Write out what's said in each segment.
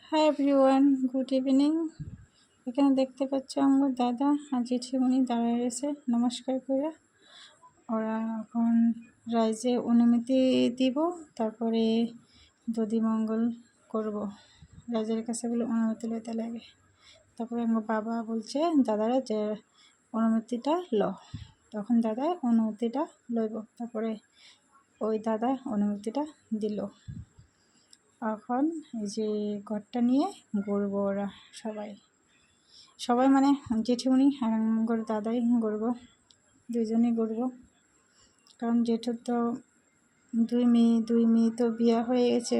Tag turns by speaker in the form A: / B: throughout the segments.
A: Hi everyone, good evening. এখানে দেখতে পাচ্ছ আমার দাদা আর জেঠিমণি দাঁড়ায় রয়েছে নমস্কার করে। ওরা এখন রাইজে অনুমতি দিব, তারপরে দধিমঙ্গল করব। রাইজের কাছে বলে অনুমতি লইতে লাগে। তারপরে আমার বাবা বলছে দাদারা যে অনুমতিটা ল, তখন দাদা অনুমতিটা লইব। তারপরে ওই দাদা অনুমতিটা দিল। এখন এই যে ঘরটা নিয়ে ঘুরবো, ওরা সবাই মানে জেঠুমনি আর আমার দাদাই ঘুরবো, দুজনেই ঘুরবো। কারণ জেঠুর তো দুই মেয়ে তো বিয়ে হয়ে গেছে।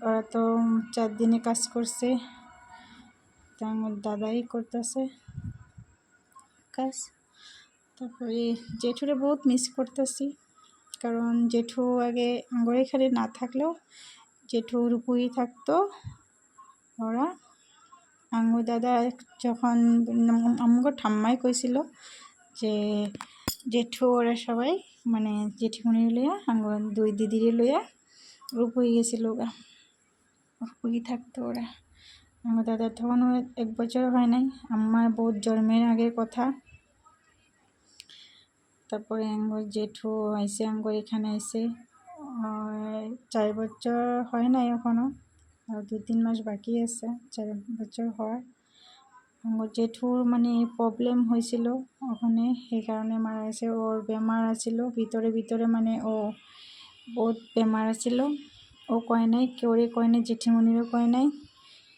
A: ওরা তো 4 দিনে কাজ করছে, তা আমার দাদাই করতেছে কাজ। তারপরে জেঠুরে বহুত মিস করতেছি, কারণ জেঠু আগে আমার এখানে না থাকলেও জেঠু রূপুই থাকতো। ওরা আঙ্গু দাদা যখন আমাকে ঠাম্মাই কইছিল যে জেঠু ওরা সবাই মানে জেঠিমণি লইয়া আঙ্গু 2 দিদিরে লইয়া রূপুই গেছিল, রূপুই থাকতো ওরা। আঙ্গু দাদা তখন 1 বছর হয় নাই, আমার বহুত জন্মের আগের কথা। তারপরে আঙ্গুর জেঠু আইসে, আঙ্গুর এখানে আইসে 4 বছর হয় নাই এখনও, আর 2-3 মাস বাকি আছে 4 বছর হওয়ার। আমার জেঠুর মানে প্রবলেম হয়েছিল ওখানে, সেই কারণে মারা গেছে। ওর বেমার আছিল ভিতরে মানে ও বহুত বেমার আছিল। ও কয় নাই, কেউরে কয় নাই, জেঠিমণিরও কয় নাই,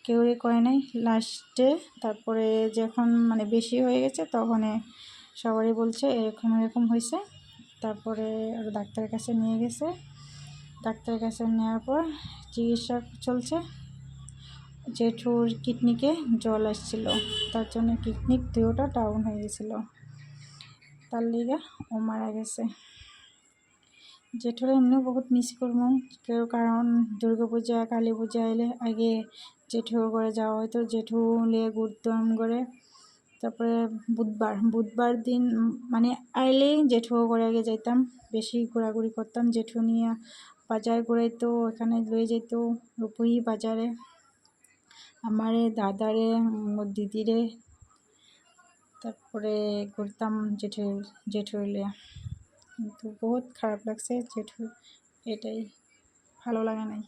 A: কেউরে কয় নাই। লাস্টে তারপরে যখন মানে বেশি হয়ে গেছে তখন সবারই বলছে এরকম হয়েছে। তারপরে ওর ডাক্তারের কাছে নিয়ে গেছে, ডাক্তারের কাছে নেওয়ার পর চিকিৎসা চলছে। জেঠুর কিডনিকে জল আসছিল, তার জন্য কিডনি 2টা ডাউন হয়ে গেছিলো, তার লিগে ও মারা গেছে। জেঠুরা এমনিও বহুত মিস করবো, কারণ দুর্গাপূজা কালী পূজা এলে আগে জেঠুর ঘরে যাওয়া হয়তো, জেঠু লিয়ে ঘুরতাম করে। তারপরে বুধবার দিন মানে আইলেই জেঠু ঘরে আগে যাইতাম, বেশি ঘোরাঘুরি করতাম। জেঠু নিয়ে বাজার ঘুরাইতো, ওখানে লয়ে যেত রূপুই বাজারে, আমারে দাদারে দিদিরে। তারপরে ঘুরতাম জেঠুর লিয়া। কিন্তু বহুত খারাপ লাগছে জেঠু, এটাই ভালো লাগে নাই।